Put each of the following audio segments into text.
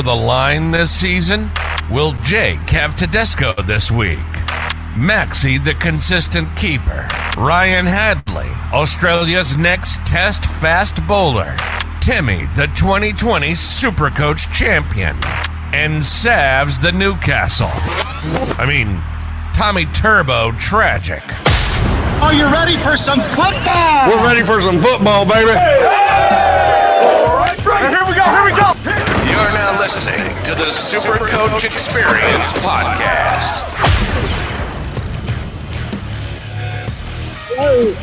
The line this season? Will Jake have Tedesco this week? Maxie, the consistent keeper. Ryan Hadley, Australia's next test fast bowler. Timmy, the 2020 SuperCoach champion. And Savs, the Newcastle. Tommy Turbo tragic. Are you ready for some football? We're ready for some football, baby. All right, here we go. You're now listening to the SuperCoach Experience Podcast. Hello.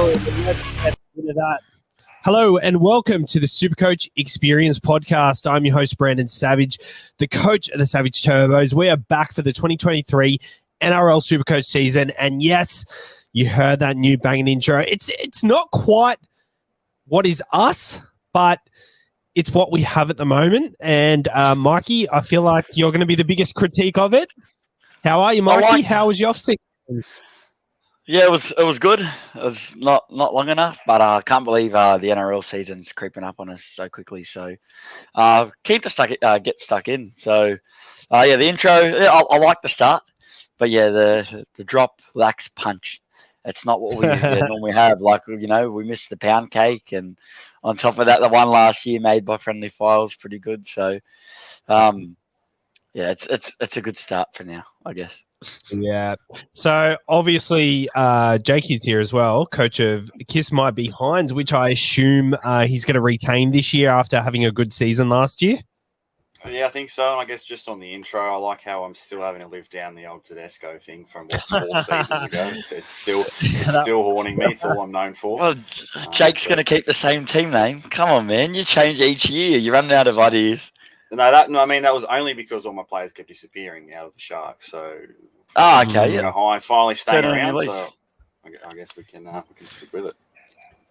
Let's get into that. Hello and welcome to the SuperCoach Experience Podcast. I'm your host, Brandon Savage, the coach of the Savage Turbos. We are back for the 2023 NRL SuperCoach season. And yes, you heard that new banging intro. It's not quite what is us, but it's what we have at the moment. And Mikey, I feel like you're going to be the biggest critique of it. How are you, Mikey? How was your off-season? Yeah, it was good. It was not long enough, but I can't believe the NRL season's creeping up on us so quickly. So keen to get stuck in. So the intro, I like the start, but the drop lacks punch. It's not what we normally have. We missed the pound cake, and on top of that, the one last year made by Friendly Fire was pretty good. So it's a good start for now, I guess. Yeah. So obviously, Jake is here as well, coach of Kiss My Behinds, which I assume he's going to retain this year after having a good season last year. Yeah, I think so. And I guess just on the intro, I like how I'm still having to live down the old Tedesco thing from 4 seasons ago. It's still haunting me. It's all I'm known for. Well, Jake's going to keep the same team name. Come on, man. You change each year. You're running out of ideas. That was only because all my players kept disappearing out of the Sharks. So, okay, yeah. Hines finally staying Turn on around. your So, I guess we can stick with it.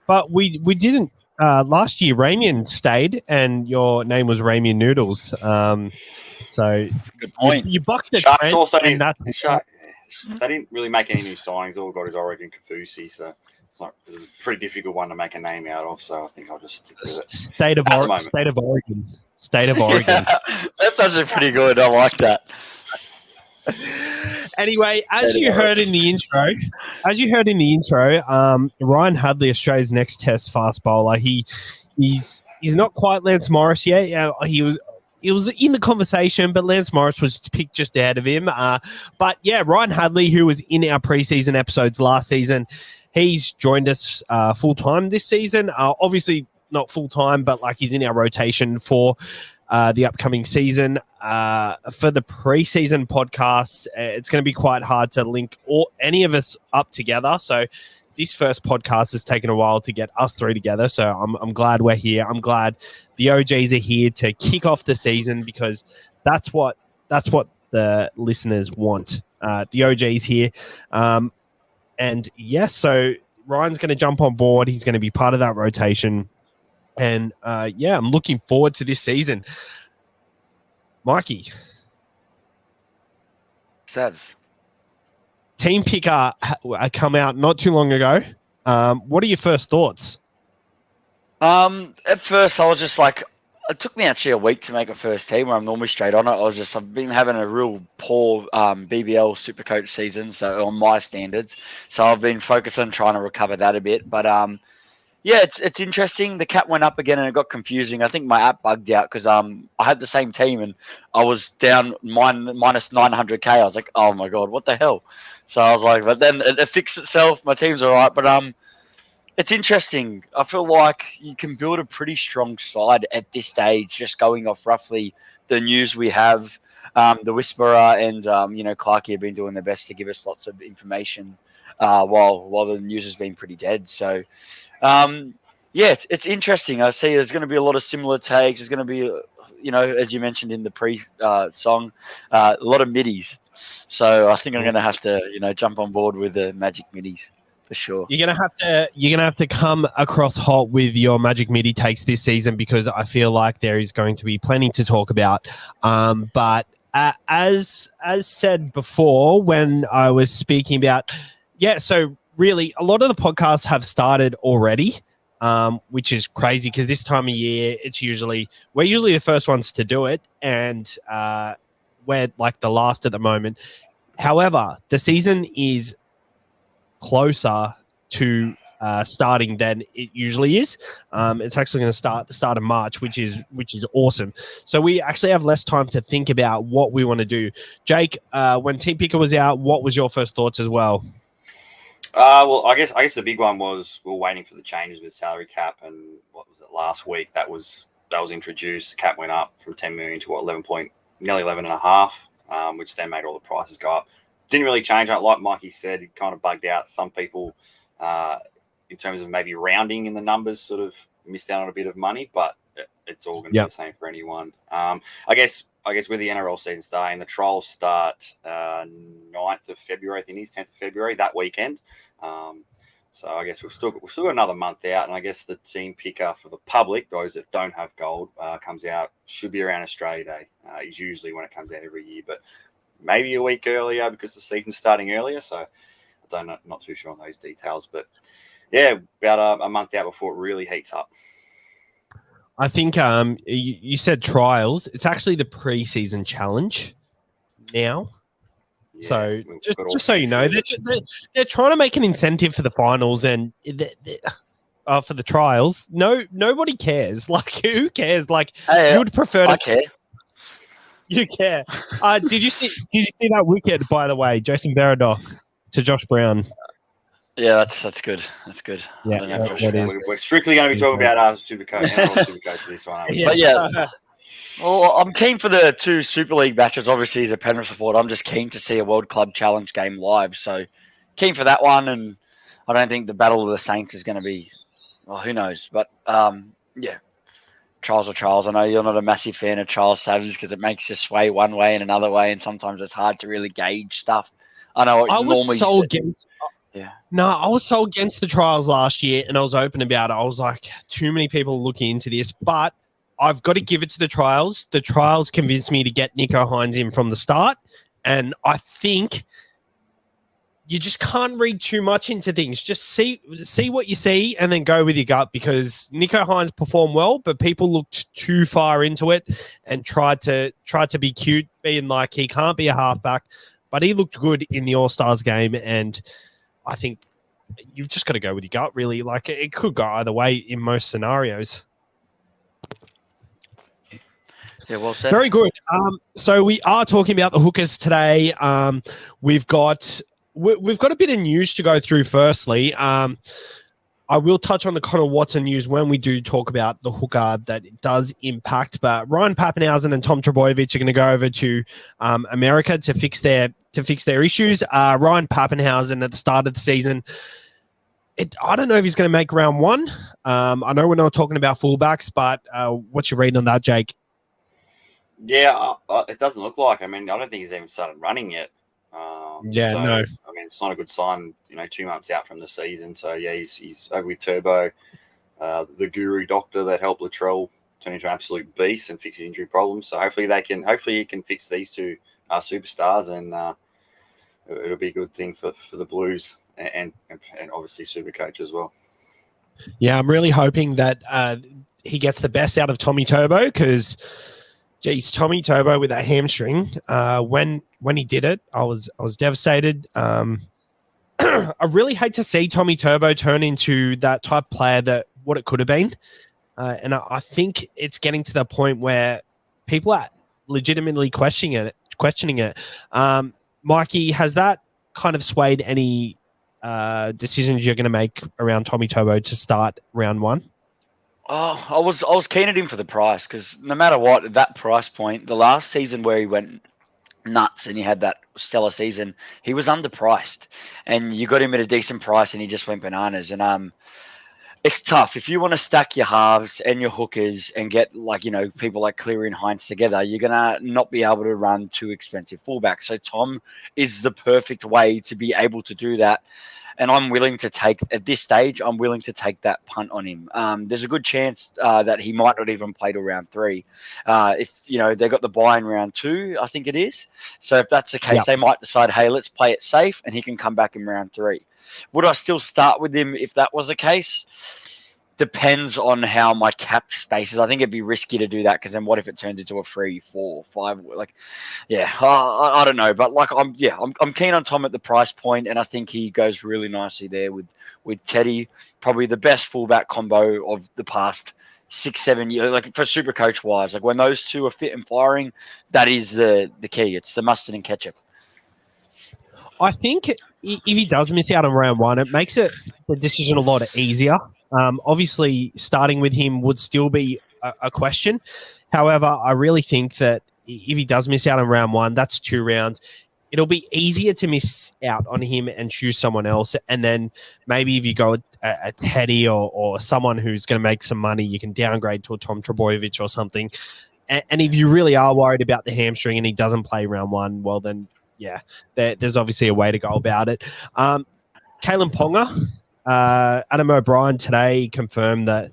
But we didn't. Last year, Ramian stayed, and your name was Ramian Noodles. So good point. You bucked the Sharks trend, also and they didn't really make any new signings. All got is Oregon Kafusi, so it's a pretty difficult one to make a name out of. So I think I'll just stick with it. State of Oregon. Yeah, that's actually pretty good. I like that. Anyway, as you heard in the intro, Ryan Hadley, Australia's next test fast bowler. He's not quite Lance Morris yet. He was in the conversation, but Lance Morris was picked just ahead of him. But Ryan Hadley, who was in our preseason episodes last season, he's joined us full time this season. Obviously not full time, but he's in our rotation for the upcoming season. For the preseason podcasts, it's going to be quite hard to link any of us up together. So this first podcast has taken a while to get us three together. So I'm glad we're here. I'm glad the OGs are here to kick off the season, because that's what the listeners want. The OGs here. So Ryan's going to jump on board. He's going to be part of that rotation. And I'm looking forward to this season. Mikey. Savs. Team Picker come out not too long ago. What are your first thoughts? At first, I was just it took me actually a week to make a first team where I'm normally straight on it. I've been having a real poor BBL SuperCoach season, so on my standards. So I've been focused on trying to recover that a bit. But it's interesting. The cap went up again and it got confusing. I think my app bugged out because I had the same team and I was down minus 900k. I was like, oh my God, what the hell? So I was like, but then it fixed itself. My team's all right. But it's interesting. I feel like you can build a pretty strong side at this stage, just going off roughly the news we have. The Whisperer and, Clarkey have been doing their best to give us lots of information while the news has been pretty dead. So, it's interesting. I see there's going to be a lot of similar takes. There's going to be, as you mentioned in the song, a lot of middies. So I think I'm going to have to, jump on board with the Magic middies for sure. You're gonna have to come across hot with your Magic midi takes this season, because I feel like there is going to be plenty to talk about. But as said before, when I was speaking about, so really, a lot of the podcasts have started already. which is crazy because this time of year, we're usually the first ones to do it, and we're like the last at the moment. However, the season is closer to starting than it usually is. It's actually going to start the start of March, which is awesome. So we actually have less time to think about what we want to do. Jake, when Team Picker was out, what was your first thoughts as well? Well, I guess the big one was we're waiting for the changes with salary cap, and what was it last week? That was introduced. The cap went up from 10 million to nearly 11.5, which then made all the prices go up. Didn't really change. Like Mikey said, it kind of bugged out some people in terms of maybe rounding in the numbers. Sort of missed out on a bit of money, but it's all going to be the same for anyone. I guess with the NRL season starting, the trials start 9th of February. I think it's 10th of February that weekend. So I guess we've still got another month out, and I guess the team picker for the public, those that don't have gold, should be around Australia Day. Is usually when it comes out every year, but maybe a week earlier because the season's starting earlier. So not too sure on those details, but yeah, about a month out before it really heats up. I think you said trials. It's actually the pre-season challenge now. Yeah, so just so you know, they're trying to make an incentive for the finals and for the trials. Nobody cares. Like, who cares? Like, you would prefer to. I care. You care. Did you see that wicket, by the way, Jason Baradoff to Josh Brown? Yeah, that's good. That's good. Yeah, we're strictly going to be talking about our SuperCoach, NRL SuperCoach for this one. But yeah. Well, I'm keen for the 2 Super League matches. Obviously, as a Penrith supporter, I'm just keen to see a World Club Challenge game live. So, keen for that one. And I don't think the Battle of the Saints is going to be, well, who knows? But, yeah, trials are trials. I know you're not a massive fan of trials, Savage, because it makes you sway one way and another way. And sometimes it's hard to really gauge stuff. I know I was so against. Yeah. No, I was so against the trials last year, and I was open about it. I was like, too many people looking into this, but I've got to give it to the trials. The trials convinced me to get Nico Hines in from the start, and I think you just can't read too much into things. Just see what you see and then go with your gut, because Nico Hines performed well, but people looked too far into it and tried to be cute, being like he can't be a halfback, but he looked good in the All-Stars game, and I think you've just got to go with your gut, really. Like, it could go either way in most scenarios. Yeah, well said. Very good. So we are talking about the hookers today. We've got a bit of news to go through. Firstly, I will touch on the Connor Watson news when we do talk about the hooker that it does impact. But Ryan Papenhuyzen and Tom Trbojevic are going to go over to America to fix their issues. Ryan Papenhuyzen at the start of the season, I don't know if he's going to make round 1. I know we're not talking about fullbacks, but what's your reading on that, Jake? Yeah, it doesn't look like. I mean, I don't think he's even started running yet. No. I mean, it's not a good sign, 2 months out from the season. So, yeah, he's over with Turbo, the guru doctor that helped Latrell turn into an absolute beast and fix his injury problems. So, hopefully he can fix these 2 superstars, and it'll be a good thing for the Blues and obviously SuperCoach as well. Yeah, I'm really hoping that he gets the best out of Tommy Turbo, because geez, Tommy Turbo with that hamstring, when he did it, I was devastated. I really hate to see Tommy Turbo turn into that type of player that what it could have been. And I think it's getting to the point where people are legitimately questioning it. Mikey, has that kind of swayed any decisions you're going to make around Tommy Turbo to start round 1? Oh, I was keen at him for the price, because no matter what, at that price point, the last season where he went nuts and he had that stellar season, he was underpriced, and you got him at a decent price and he just went bananas. And it's tough if you want to stack your halves and your hookers and get people like Cleary and Hines together. You're gonna not be able to run 2 expensive fullbacks. So Tom is the perfect way to be able to do that. And I'm willing to take, at this stage, that punt on him. There's a good chance that he might not even play till round 3. If, they got the bye in round 2, I think it is. So if that's the case, They might decide, hey, let's play it safe, and he can come back in round 3. Would I still start with him if that was the case? depends on how my cap space is. I think it'd be risky to do that because then what if it turns into a 3, 4, 5? Like, yeah, I don't know. But like, I'm keen on Tom at the price point, and I think he goes really nicely there with Teddy. Probably the best fullback combo of the past 6, 7 years. Like for super coach wise, like when those two are fit and firing, that is the key. It's the mustard and ketchup. I think if he does miss out on round one, it makes the decision a lot easier. Obviously, starting with him would still be a question. However, I really think that if he does miss out on round one, that's 2 rounds. It'll be easier to miss out on him and choose someone else. And then maybe if you go a Teddy or someone who's going to make some money, you can downgrade to a Tom Trbojevic or something. And if you really are worried about the hamstring and he doesn't play round one, well, then, yeah, there's obviously a way to go about it. Kalen Ponga, Adam O'Brien today confirmed that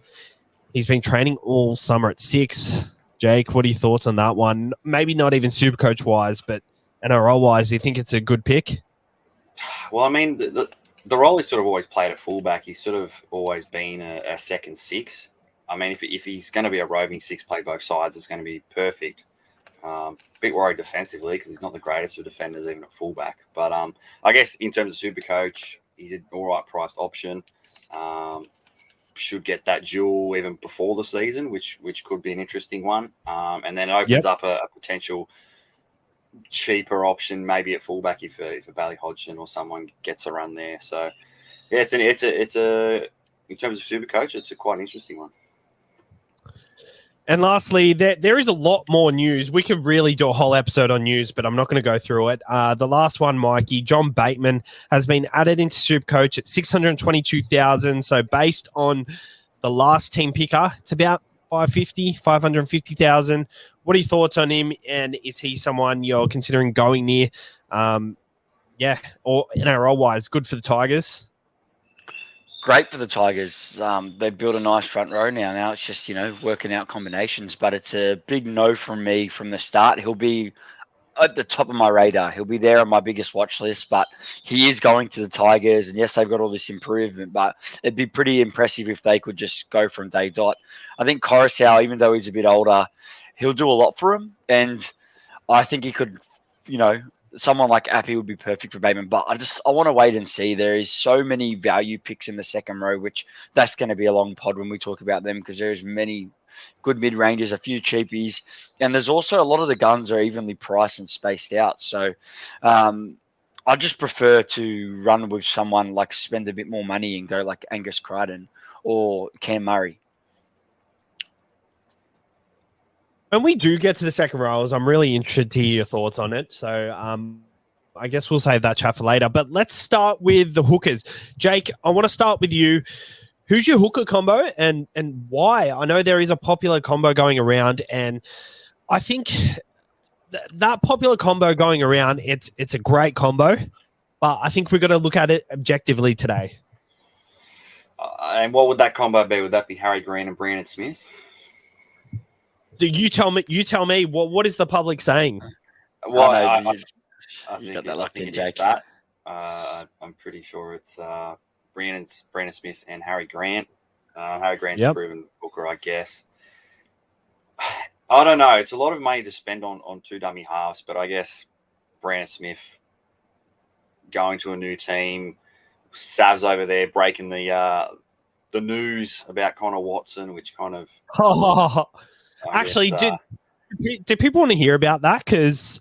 he's been training all summer at 6. Jake, what are your thoughts on that one? Maybe not even Supercoach wise, but NRL wise, do you think it's a good pick? Well, I mean, the role he's sort of always played at fullback. He's sort of always been a second 6. I mean, if he's going to be a roving 6, play both sides, it's going to be perfect. Bit worried defensively because he's not the greatest of defenders, even at fullback. But I guess in terms of Supercoach, he's an all right priced option. Should get that duel even before the season, which could be an interesting one. And then it opens up a potential cheaper option, maybe at fullback if a Bailey Hodgson or someone gets a run there. So yeah, it's a in terms of Supercoach, it's a quite interesting one. And lastly, there is a lot more news. We could really do a whole episode on news, but I'm not going to go through it. The last one, Mikey, John Bateman has been added into Supercoach at 622,000. So based on the last team picker, it's about 550,000. What are your thoughts on him? And is he someone you're considering going near? Or NRL wise, good for the Tigers? Great for the Tigers. They've built a nice front row now. Now it's just, working out combinations. But it's a big no from me from the start. He'll be at the top of my radar. He'll be there on my biggest watch list. But he is going to the Tigers. And yes, they've got all this improvement. But it'd be pretty impressive if they could just go from day dot. I think Coruscant, even though he's a bit older, he'll do a lot for him. And I think he could, someone like Appy would be perfect for Bateman, but I want to wait and see. There is so many value picks in the second row, which that's going to be a long pod when we talk about them because there's many good mid-rangers, a few cheapies, and there's also a lot of the guns are evenly priced and spaced out. So I just prefer to run with someone like spend a bit more money and go like Angus Crichton or Cam Murray. When we do get to the second rows, I'm really interested to hear your thoughts on it. So I guess we'll save that chat for later. But let's start with the hookers. Jake, I want to start with you. Who's your hooker combo and why? I know there is a popular combo going around, and I think that popular combo going around, it's a great combo, but I think we've got to look at it objectively today. And what would that combo be? Would that be Harry Grant and Brandon Smith? Do you tell me what is the public saying? Well, I think got that locked in, Jake. That. I'm pretty sure it's Brandon Smith and Harry Grant. Harry Grant's a proven hooker, I guess. I don't know. It's a lot of money to spend on 2 dummy halves, but I guess Brandon Smith going to a new team, Sav's over there breaking the news about Connor Watson, which kind of. Actually, do people want to hear about that? Because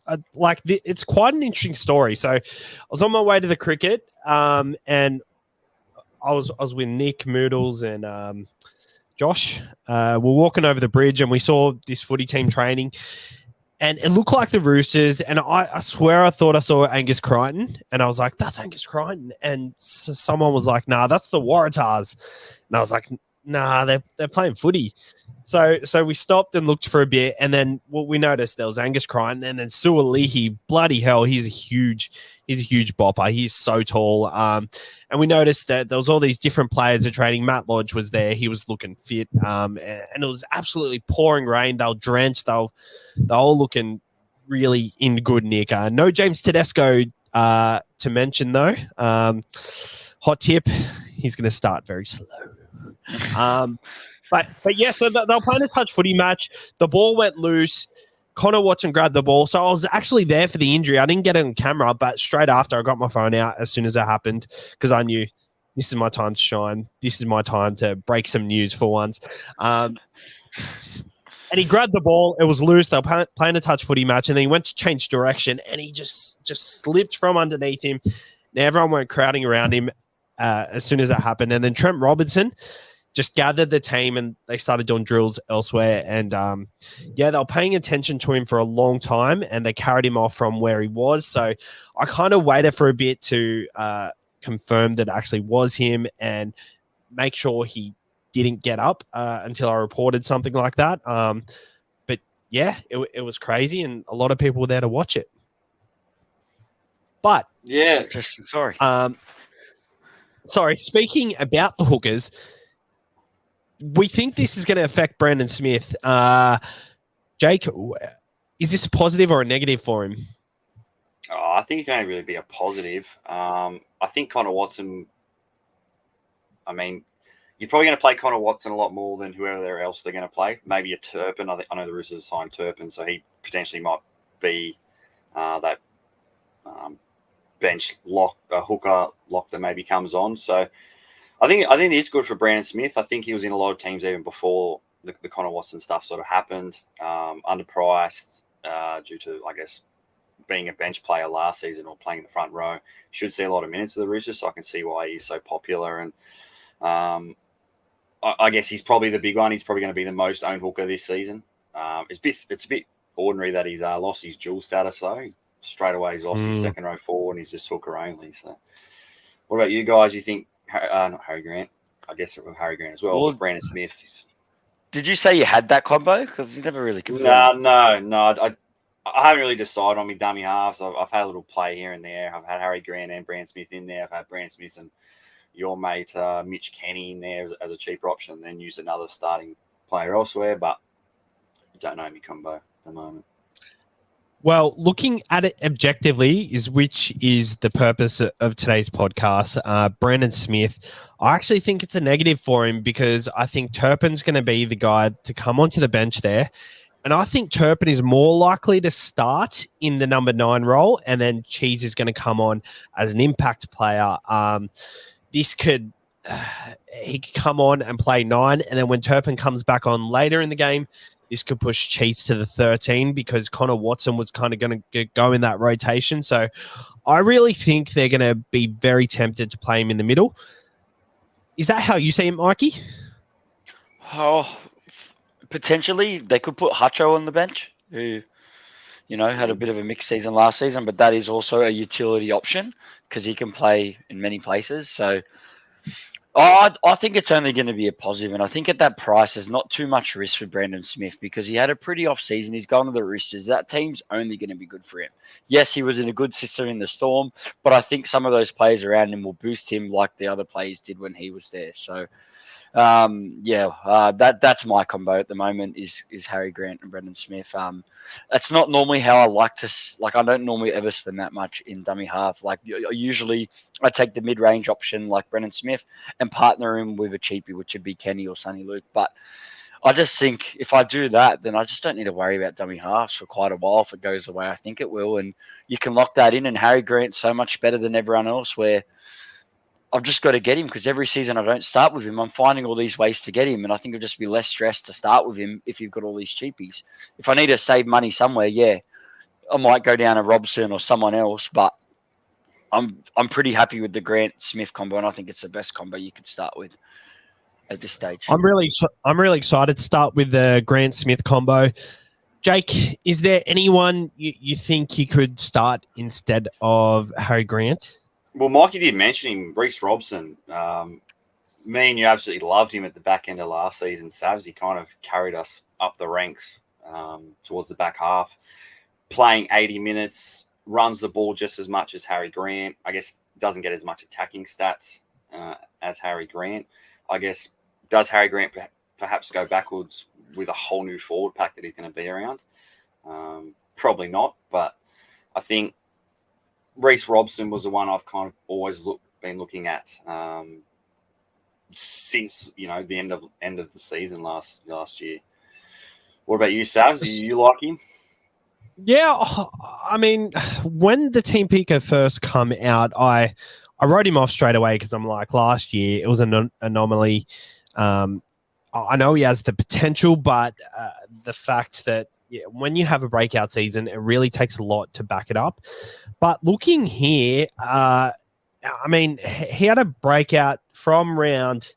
it's quite an interesting story. So I was on my way to the cricket, and I was with Nick Moodles and Josh. We're walking over the bridge, and we saw this footy team training, and it looked like the Roosters. And I swear I thought I saw Angus Crichton, and I was like, "That's Angus Crichton." And someone was like, "Nah, that's the Waratahs," and I was like, "Nah, they're playing footy." So we stopped and looked for a bit, and then we noticed there was Angus Crichton, and then Sualihi. Bloody hell, he's a huge bopper. He's so tall. And we noticed that there was all these different players at training. Matt Lodge was there. He was looking fit. And it was absolutely pouring rain. They were drenched. They're all looking really in good nick. No James Tedesco to mention though. Hot tip: he's going to start very slow. But yeah, so they were playing a touch footy match. The ball went loose. Connor Watson grabbed the ball. So I was actually there for the injury. I didn't get it on camera, but straight after I got my phone out as soon as it happened because I knew this is my time to shine. This is my time to break some news for once. And he grabbed the ball. It was loose. They were playing a touch footy match, and then he went to change direction, and he just slipped from underneath him. Now everyone went crowding around him as soon as that happened. And then Trent Robinson just gathered the team, and they started doing drills elsewhere. And, they were paying attention to him for a long time, and they carried him off from where he was. So I kind of waited for a bit to confirm that it actually was him and make sure he didn't get up until I reported something like that. But yeah, it was crazy, and a lot of people were there to watch it. But Yeah, sorry. Speaking about the hookers, we think this is going to affect Brandon Smith. Jake, is this a positive or a negative for him? Oh, I think it can only really be a positive. I think Connor Watson. I mean, you're probably going to play Connor Watson a lot more than whoever else they're going to play. Maybe a Turpin. I know the Roosters signed Turpin, so he potentially might be that bench hooker lock that maybe comes on. So I think it is good for Brandon Smith. I think he was in a lot of teams even before the Connor Watson stuff sort of happened. Underpriced due to, I guess, being a bench player last season or playing in the front row. Should see a lot of minutes of the Roosters, so I can see why he's so popular. And I guess he's probably the big one. He's probably going to be the most owned hooker this season. It's a bit ordinary that he's lost his dual status though. Straight away he's lost his second row forward and he's just hooker only. So what about you guys? You think not Harry Grant? I guess Harry Grant as well, but Brandon Smith. Did you say you had that combo? Because you never really confirmed. No. I haven't really decided on my dummy halves. I've had a little play here and there. I've had Harry Grant and Brandon Smith in there. I've had Brandon Smith and your mate Mitch Kenny in there as a cheaper option, then use another starting player elsewhere. But I don't know my combo at the moment. Well, looking at it objectively which is the purpose of today's podcast. Brandon Smith, I actually think it's a negative for him because I think Turpin's going to be the guy to come onto the bench there. And I think Turpin is more likely to start in the number 9 role, and then Cheese is going to come on as an impact player. He could come on and play 9, and then when Turpin comes back on later in the game, this could push Cheats to the 13 because Connor Watson was kind of going to go in that rotation. So I really think they're going to be very tempted to play him in the middle. Is that how you see him, Mikey? Oh, potentially. They could put Hutcho on the bench, who, had a bit of a mixed season last season, but that is also a utility option because he can play in many places. So I think it's only going to be a positive, and I think at that price, there's not too much risk for Brandon Smith because he had a pretty off season. He's gone to the Roosters. That team's only going to be good for him. Yes, he was in a good system in the Storm, but I think some of those players around him will boost him like the other players did when he was there. So, that's my combo at the moment is Harry Grant and Brendan Smith. That's not normally how I like to I don't normally ever spend that much in dummy half. Like usually I take the mid-range option like Brendan Smith and partner him with a cheapie, which would be Kenny or Sonny Luke. But I just think if I do that, then I just don't need to worry about dummy halves for quite a while if it goes the way I think it will. And you can lock that in, and Harry Grant's so much better than everyone else where I've just got to get him because every season I don't start with him. I'm finding all these ways to get him, and I think it'll just be less stress to start with him if you've got all these cheapies. If I need to save money somewhere, I might go down to Robson or someone else, but I'm pretty happy with the Grant Smith combo, and I think it's the best combo you could start with at this stage. I'm really excited to start with the Grant Smith combo. Jake, is there anyone you think you could start instead of Harry Grant? Well, Mikey did mention him, Reece Robson. Me and you absolutely loved him at the back end of last season. Savs, he kind of carried us up the ranks towards the back half. Playing 80 minutes, runs the ball just as much as Harry Grant. I guess doesn't get as much attacking stats as Harry Grant. I guess, does Harry Grant perhaps go backwards with a whole new forward pack that he's going to be around? Probably not, but I think Reece Robson was the one I've kind of always been looking at. since the end of the season last year. What about you, Savs? Do you like him? Yeah, I mean, when the Team Pico first come out, I wrote him off straight away because I'm like, last year it was an anomaly. I know he has the potential, but the fact that when you have a breakout season, it really takes a lot to back it up. But looking here, I mean, he had a breakout from round.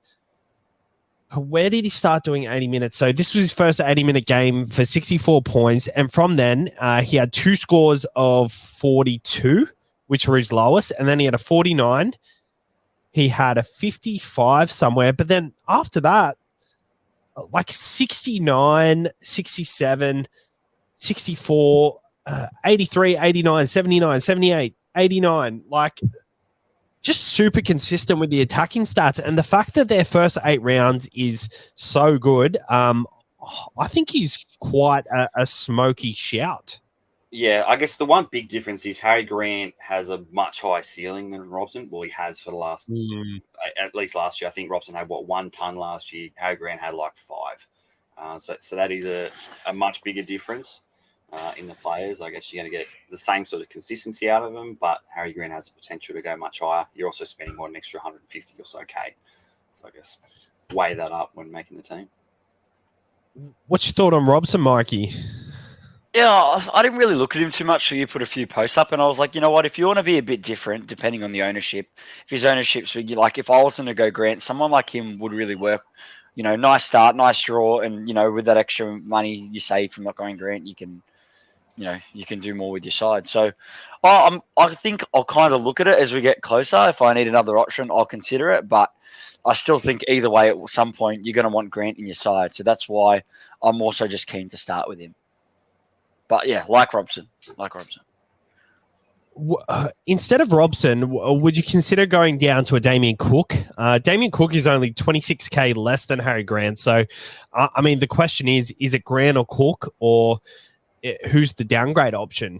Where did he start doing 80 minutes? So this was his first 80-minute game for 64 points. And from then, he had 2 scores of 42, which were his lowest. And then he had a 49. He had a 55 somewhere. But then after that, like 69, 67, 64, 83, 89, 79, 78, 89. Like, just super consistent with the attacking stats. And the fact that their first 8 rounds is so good, I think he's quite a smoky shout. Yeah, I guess the one big difference is Harry Grant has a much higher ceiling than Robson. Well, he has for the last, at least last year. I think Robson had, 1 ton last year. Harry Grant had like 5. So that is a much bigger difference in the players. I guess you're going to get the same sort of consistency out of them, but Harry Grant has the potential to go much higher. You're also spending an extra 150 or so K. So I guess weigh that up when making the team. What's your thought on Robson, Mikey? Yeah, I didn't really look at him too much, so you put a few posts up, and I was like, you know what, if you want to be a bit different, depending on the ownership, if his ownership's, like, if I wasn't to go Grant, someone like him would really work. Nice start, nice draw, and, with that extra money you save from not going Grant, you can do more with your side. So I think I'll kind of look at it as we get closer. If I need another option, I'll consider it, but I still think either way, at some point, you're going to want Grant in your side. So that's why I'm also just keen to start with him. But yeah, like Robson. Instead of Robson, would you consider going down to a Damien Cook? Damien Cook is only 26K less than Harry Grant. So, I mean, the question is it Grant or Cook, or who's the downgrade option?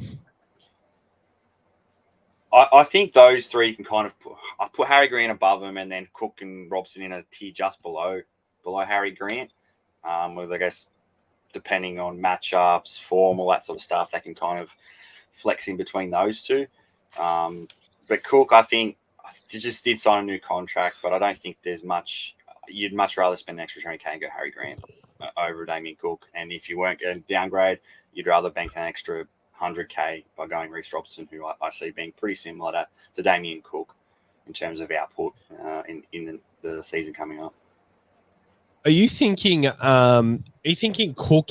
I think those three can kind of put Harry Grant above him, and then Cook and Robson in a tier just below Harry Grant. With, I guess, depending on matchups, form, all that sort of stuff, they can kind of flex in between those two. But Cook, I think, just did sign a new contract, but I don't think there's much. You'd much rather spend an extra 20K and go Harry Grant over Damien Cook. And if you weren't going to downgrade, you'd rather bank an extra 100K by going Reece Robson, who I see being pretty similar to Damien Cook in terms of output in the season coming up. Are you thinking Cook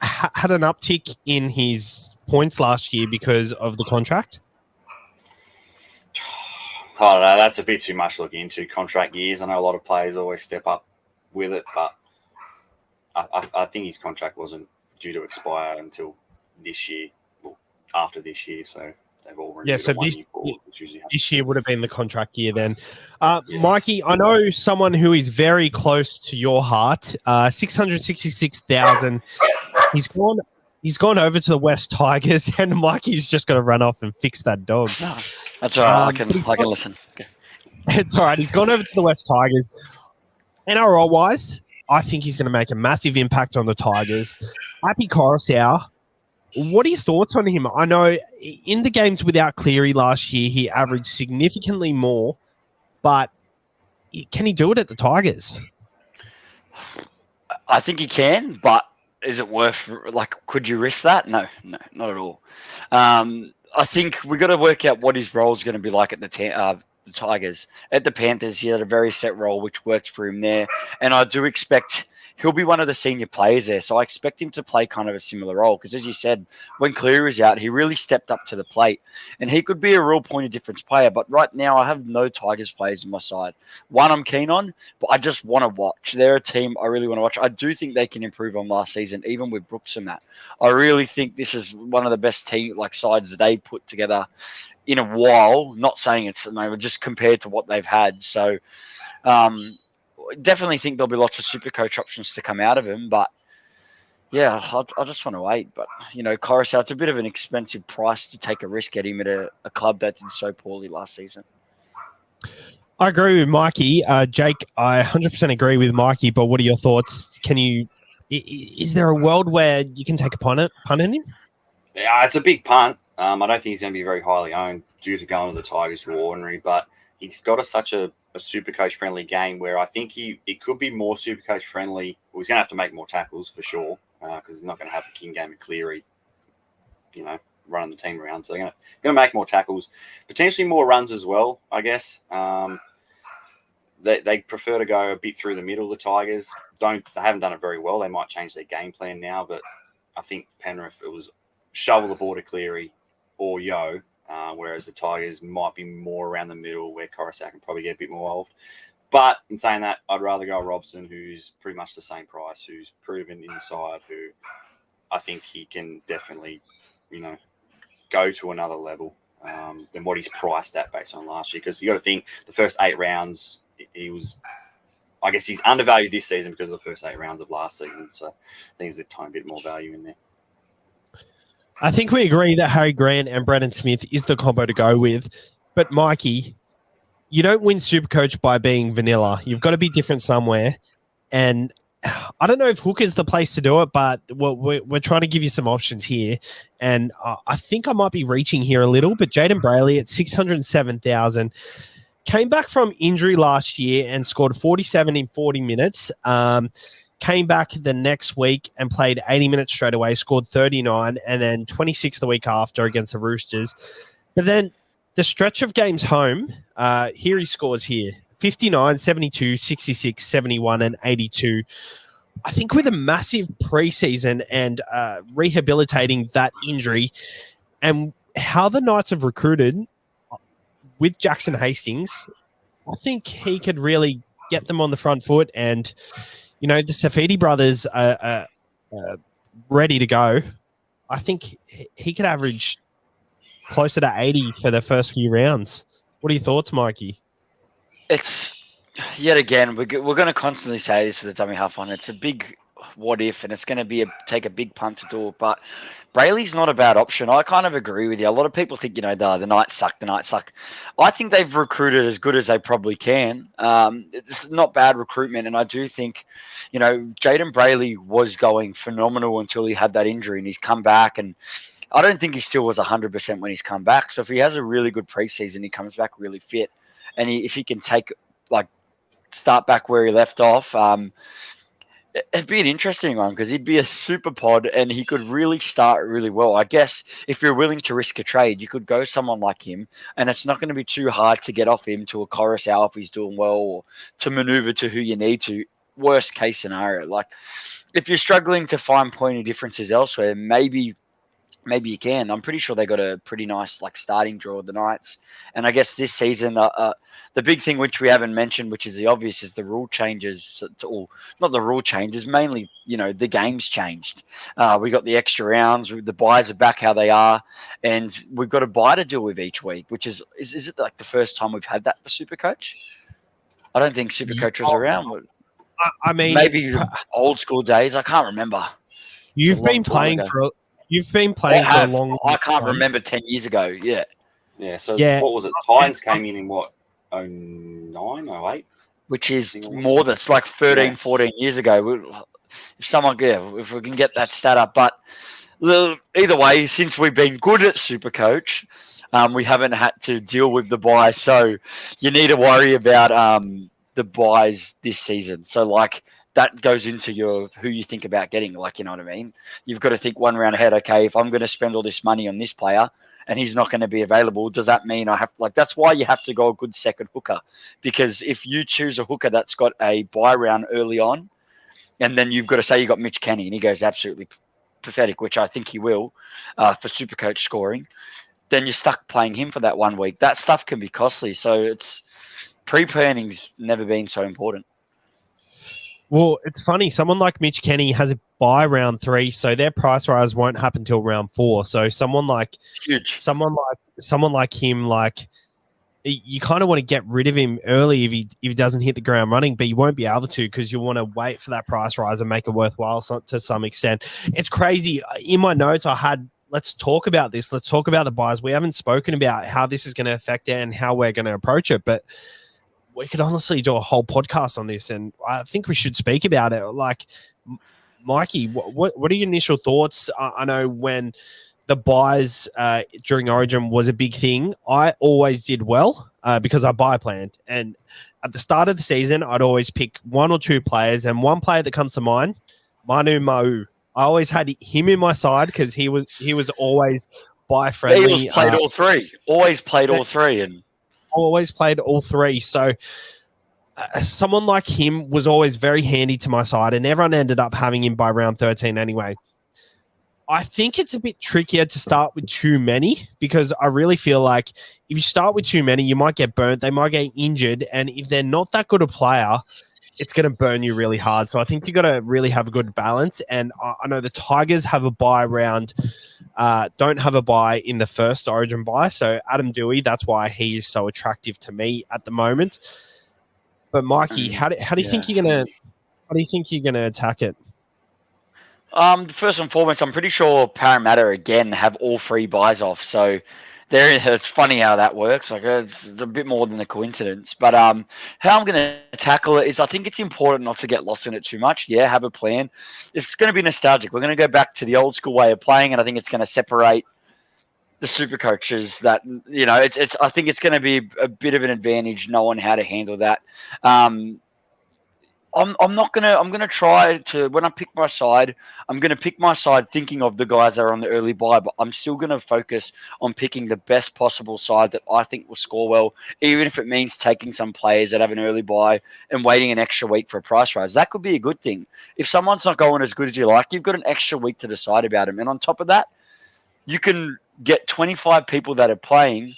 had an uptick in his points last year because of the contract? Oh no, that's a bit too much looking into contract years. I know a lot of players always step up with it, but I think his contract wasn't due to expire until this year, well, after this year. So they've all renewed so this year would have been the contract year then. Mikey, I know someone who is very close to your heart. 666,000. He's gone over to the West Tigers, and Mikey's just got to run off and fix that dog. No, that's all right. I can listen. Okay. It's all right. He's gone over to the West Tigers. NRL wise, I think he's going to make a massive impact on the Tigers. Happy Coruscant. What are your thoughts on him? I know in the games without Cleary last year, he averaged significantly more, but can he do it at the Tigers? I think he can, but is it worth, could you risk that? No, not at all. I think we got to work out what his role is going to be like at the Tigers. At the Panthers, he had a very set role, which worked for him there. And I do expect he'll be one of the senior players there. So I expect him to play kind of a similar role. Because as you said, when Cleary was out, he really stepped up to the plate. And he could be a real point of difference player. But right now, I have no Tigers players on my side. One I'm keen on, but I just want to watch. They're a team I really want to watch. I do think they can improve on last season, even with Brooks and that. I really think this is one of the best sides that they put together in a while. Not saying it's just compared to what they've had. So, definitely think there'll be lots of SuperCoach options to come out of him, but yeah, I just want to wait. But Coruscant, it's a bit of an expensive price to take a risk at him at a club that did so poorly last season. I agree with Mikey. Jake, I 100% agree with Mikey, but what are your thoughts? Is there a world where you can take a punt on him? Yeah, it's a big punt. I don't think he's going to be very highly owned due to going to the Tigers who are ordinary, but he's got such a super coach friendly game where I think it could be more super coach friendly. Well, he's going to have to make more tackles for sure because he's not going to have the King game of Cleary, running the team around. So they're going to make more tackles, potentially more runs as well, I guess. They prefer to go a bit through the middle. The Tigers they haven't done it very well. They might change their game plan now, but I think Penrith, it was shovel the ball to Cleary or Yo, whereas the Tigers might be more around the middle where Coruscant can probably get a bit more involved. But in saying that, I'd rather go Robson, who's pretty much the same price, who's proven inside, who I think he can definitely, go to another level than what he's priced at based on last year. Because you got to think the first 8 rounds, I guess he's undervalued this season because of the first 8 rounds of last season. So I think there's a tiny bit more value in there. I think we agree that Harry Grant and Brandon Smith is the combo to go with. But Mikey, you don't win Supercoach by being vanilla. You've got to be different somewhere. And I don't know if Hooker's the place to do it, but we're trying to give you some options here. And I think I might be reaching here a little, but Jaden Brayley at 607,000 came back from injury last year and scored 47 in 40 minutes. Came back the next week and played 80 minutes straight away, scored 39, and then 26 the week after against the Roosters. But then the stretch of games home, here he scores here. 59, 72, 66, 71, and 82. I think with a massive preseason and rehabilitating that injury and how the Knights have recruited with Jackson Hastings, I think he could really get them on the front foot. And, the Safidi brothers are ready to go. I think he could average closer to 80 for the first few rounds. What are your thoughts, Mikey? It's yet again we're going to constantly say this for the dummy half on. It's a big what if, and it's going to take a big punt to do it. But Brayley's not a bad option. I kind of agree with you. A lot of people think the Knights suck. The Knights suck. I think they've recruited as good as they probably can. It's not bad recruitment, and I do think Jaden Brayley was going phenomenal until he had that injury, and he's come back and. I don't think he still was 100% when he's come back. So if he has a really good preseason, he comes back really fit. And if he can start back where he left off, it'd be an interesting one because he'd be a super pod and he could really start really well. I guess if you're willing to risk a trade, you could go someone like him, and it's not going to be too hard to get off him to a Coruscant if he's doing well, or to maneuver to who you need to. Worst case scenario. If you're struggling to find pointy differences elsewhere, maybe you can. I'm pretty sure they got a pretty nice starting draw of the Knights. And I guess this season, the big thing which we haven't mentioned, which is the obvious, is the rule changes. Not the rule changes, mainly, the game's changed. We got the extra rounds. The buys are back how they are. And we've got a buy to deal with each week, which is it the first time we've had that for Supercoach? I don't think Supercoach was around. I mean, maybe old school days. I can't remember. You've been playing for a long time. I can't remember 10 years ago. Yeah. Yeah. So what was it? Titans came in what, 09, 08? Which is more than, it's 13, 14 years ago. If we can get that stat up. But either way, since we've been good at Supercoach, we haven't had to deal with the buy. So you need to worry about the buys this season. So that goes into who you think about getting, you know what I mean? You've got to think one round ahead. Okay, if I'm going to spend all this money on this player and he's not going to be available, does that mean I have that's why you have to go a good second hooker, because if you choose a hooker that's got a buy round early on, and then you've got to say you got Mitch Kenny and he goes absolutely pathetic, which I think he will for Supercoach scoring, then you're stuck playing him for that 1 week. That stuff can be costly. So it's pre-planning's never been so important. Well, it's funny. Someone like Mitch Kenny has a buy round 3, so their price rise won't happen till round 4. So someone like him, you kind of want to get rid of him early if he doesn't hit the ground running, but you won't be able to because you want to wait for that price rise and make it worthwhile to some extent. It's crazy. In my notes, I had, let's talk about this. Let's talk about the buys. We haven't spoken about how this is going to affect it and how we're going to approach it, but we could honestly do a whole podcast on this, and I think we should speak about it. Like, Mikey, what are your initial thoughts? I know when the buys during Origin was a big thing, I always did well because I buy planned. And at the start of the season, I'd always pick one or two players, and one player that comes to mind, Manu Ma'u. I always had him in my side because he was always buy friendly. Eagles played all three. Always played all three, and always played all three. So someone like him was always very handy to my side, and everyone ended up having him by round 13 anyway. I think it's a bit trickier to start with too many because I really feel like if you start with too many, you might get burnt. They might get injured. And if they're not that good a player, it's going to burn you really hard. So I think you got to really have a good balance. And I know the Tigers have a bye round, don't have a bye in the first Origin bye. So Adam Dewey, that's why he is so attractive to me at the moment. But Mikey, how do you think you're gonna attack it? First and foremost, I'm pretty sure Parramatta again have all three buys off. So it's funny how that works. Like it's a bit more than a coincidence. But how I'm going to tackle it is I think it's important not to get lost in it too much. Yeah, have a plan. It's going to be nostalgic. We're going to go back to the old school way of playing, and I think it's going to separate the super coaches. That it's. I think it's going to be a bit of an advantage knowing how to handle that. I'm gonna try to, when I pick my side, I'm gonna pick my side thinking of the guys that are on the early bye, but I'm still gonna focus on picking the best possible side that I think will score well, even if it means taking some players that have an early bye and waiting an extra week for a price rise. That could be a good thing. If someone's not going as good as you like, you've got an extra week to decide about them. And on top of that, you can get 25 people that are playing,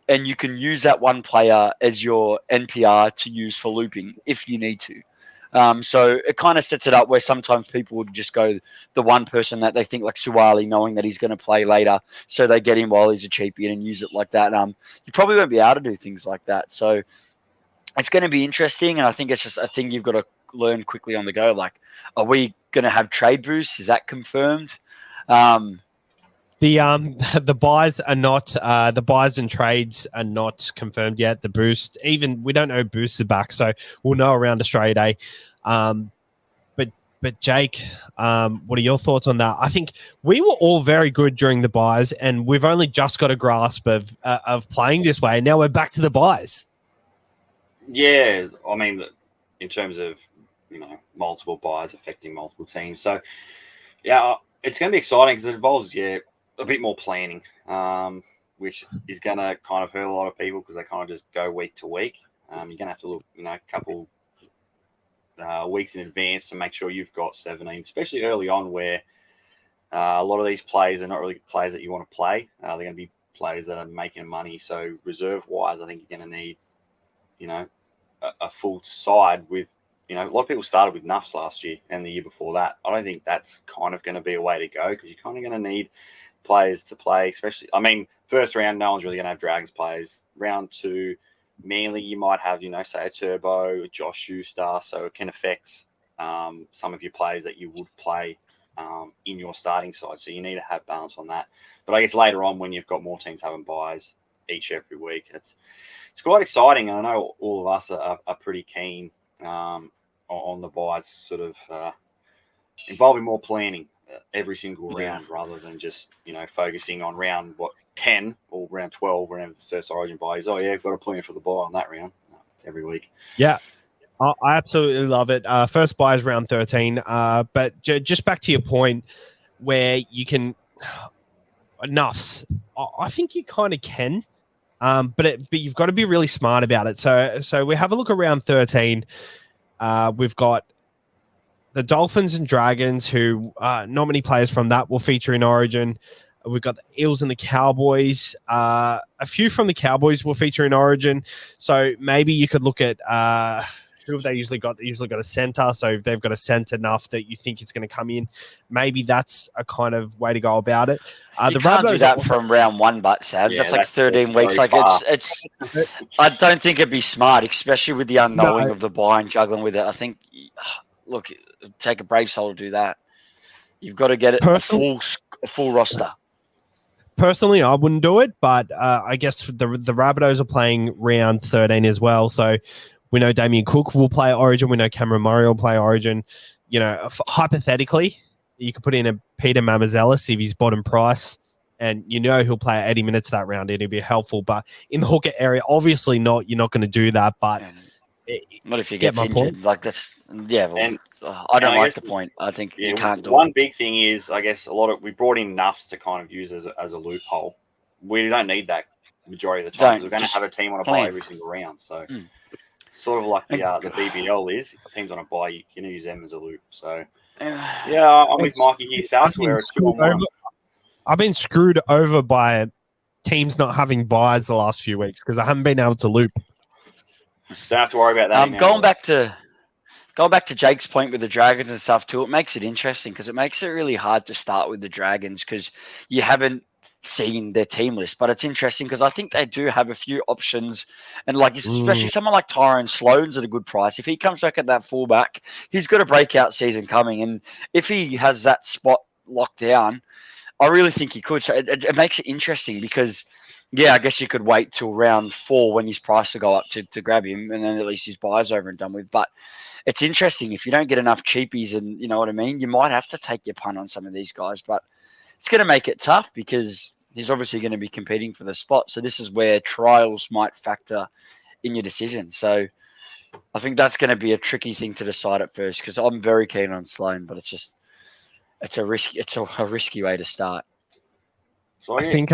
and you can use that one player as your NPR to use for looping if you need to. So it kind of sets it up where sometimes people would just go the one person that they think, like Suwali, knowing that he's going to play later, so they get him while he's a cheapie and use it like that. You probably won't be able to do things like that. So it's going to be interesting, and I think it's just a thing you've got to learn quickly on the go. Like, are we going to have trade boosts? Is that confirmed? The buys are not the buys and trades are not confirmed yet. The boost, even we don't know boosts are back, so we'll know around Australia Day. But Jake, what are your thoughts on that? I think we were all very good during the buys, and we've only just got a grasp of playing this way. Now we're back to the buys. Yeah, I mean, in terms of multiple buys affecting multiple teams, so yeah, it's going to be exciting because it involves a bit more planning, which is going to kind of hurt a lot of people because they kind of just go week to week. You're going to have to look, a couple weeks in advance to make sure you've got 17, especially early on where a lot of these players are not really players that you want to play. They're going to be players that are making money. So reserve-wise, I think you're going to need, a full side with, a lot of people started with Nuffs last year and the year before that. I don't think that's kind of going to be a way to go because you're kind of going to need players to play, especially, first round, no one's really going to have Dragons players. Round 2, Manly, you might have, say a Turbo, Josh Schuster, so it can affect some of your players that you would play in your starting side. So you need to have balance on that. But I guess later on, when you've got more teams having buys every week, it's quite exciting. And I know all of us are pretty keen on the buys, sort of involving more planning every single round rather than just focusing on round 10 or round 12 whenever the first Origin buy is. I've got to plan for the buy on that round. No, it's every week. Yeah, I absolutely love it. First buy is round 13, but just back to your point where you can Nuffs, I think you kind of can, but you've got to be really smart about it. So we have a look around 13. We've got the Dolphins and Dragons, who not many players from that will feature in Origin. We've got the Eels and the Cowboys. A few from the Cowboys will feature in Origin. So maybe you could look at who have they usually got? They usually got a centre. So if they've got a centre enough that you think it's going to come in, maybe that's a kind of way to go about it. You can't do that from round 1, but Sabs, that's like 13 weeks. Like it's I don't think it'd be smart, especially with the unknowing of the buy and juggling with it. I think, look, take a brave soul to do that. You've got to get it a full roster. Personally, I wouldn't do it, but I guess the Rabbitohs are playing round 13 as well. So We know Damien Cook will play Origin. We know Cameron Murray will play Origin. You know, hypothetically, you could put in a Peter Mamazelis if he's bottom price, and you know he'll play 80 minutes that round. It'll be helpful. But in the hooker area, obviously not. You're not going to do that. But Not if he gets injured. Point? Like that's I don't I like guess the point. I think Yeah, you can't do one it. big thing is, I guess, we brought in Nuffs to kind of use as a loophole. We don't need that majority of the time because we're going to have a team on a bye every single round. So, sort of like the BBL is, teams on a bye, you can use them as a loop. So, yeah, I'm with Mikey here, Sals, where it's 2-on-1. I've been screwed over by teams not having buys the last few weeks because I haven't been able to loop. Don't have to worry about that. Going back to Jake's point with the Dragons and stuff too, it makes it interesting because it makes it really hard to start with the Dragons because you haven't seen their team list. But it's interesting because I think they do have a few options, and like especially someone like Tyrone Sloan's at a good price. If he comes back at that fullback, he's got a breakout season coming, and if he has that spot locked down, I really think he could. So it makes it interesting because. Yeah, I guess you could wait till round 4 when his price will go up to grab him, and then at least his buy's over and done with. But it's interesting. If you don't get enough cheapies and you know what I mean, you might have to take your punt on some of these guys. But it's going to make it tough because he's obviously going to be competing for the spot. So this is where trials might factor in your decision. So I think that's going to be a tricky thing to decide at first because I'm very keen on Sloan, but it's a risky way to start. So I think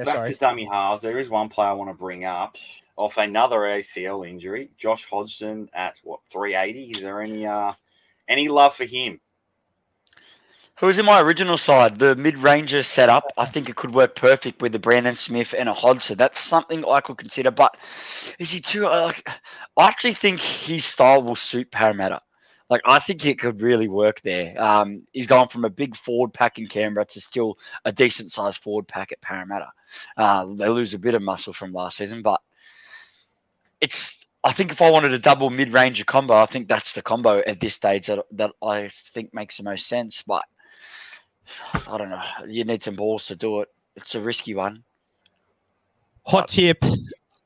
back to dummy halves, there is one player I want to bring up off another ACL injury. Josh Hodgson at 380. Is there any love for him? Who was in my original side? The mid-ranger setup. I think it could work perfect with the Brandon Smith and a Hodgson. That's something I could consider. But is he too? I actually think his style will suit Parramatta. Like, I think it could really work there. He's gone from a big forward pack in Canberra to still a decent-sized forward pack at Parramatta. They lose a bit of muscle from last season, but I think if I wanted a double mid-ranger combo, I think that's the combo at this stage that I think makes the most sense. But I don't know. You need some balls to do it. It's a risky one. Hot tip.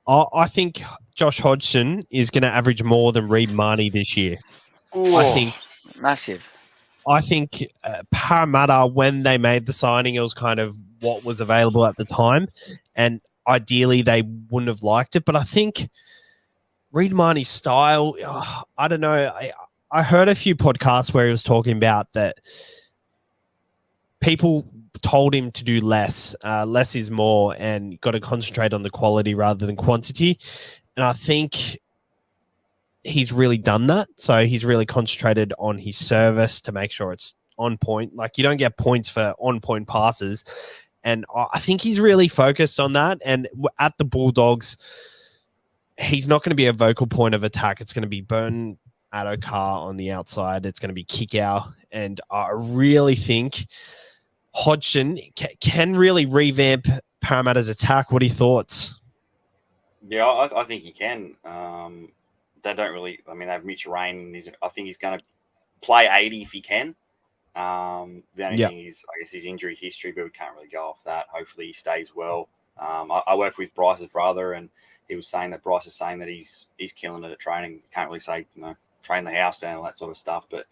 I think Josh Hodgson is going to average more than Reed Marnie this year. Ooh, I think massive. I think Parramatta, when they made the signing, it was kind of what was available at the time, and ideally they wouldn't have liked it. But I think Reed Marnie's style, I don't know. I heard a few podcasts where he was talking about that people told him to do less. Less is more, and got to concentrate on the quality rather than quantity. And I think he's really done that. So he's really concentrated on his service to make sure it's on point. Like, you don't get points for on-point passes. And I think he's really focused on that. And at the Bulldogs, he's not going to be a vocal point of attack. It's going to be Burton, Addo-Carr on the outside. It's going to be Kickout. And I really think Hodgson can really revamp Parramatta's attack. What are your thoughts? Yeah, I think he can. They don't really. I mean, they have Mitch Rain. I think he's going to play 80 if he can. The only thing is, I guess, his injury history, but we can't really go off that. Hopefully, he stays well. I work with Bryce's brother, and he was saying that Bryce is saying that he's killing it at training. Can't really say, train the house down and all that sort of stuff. But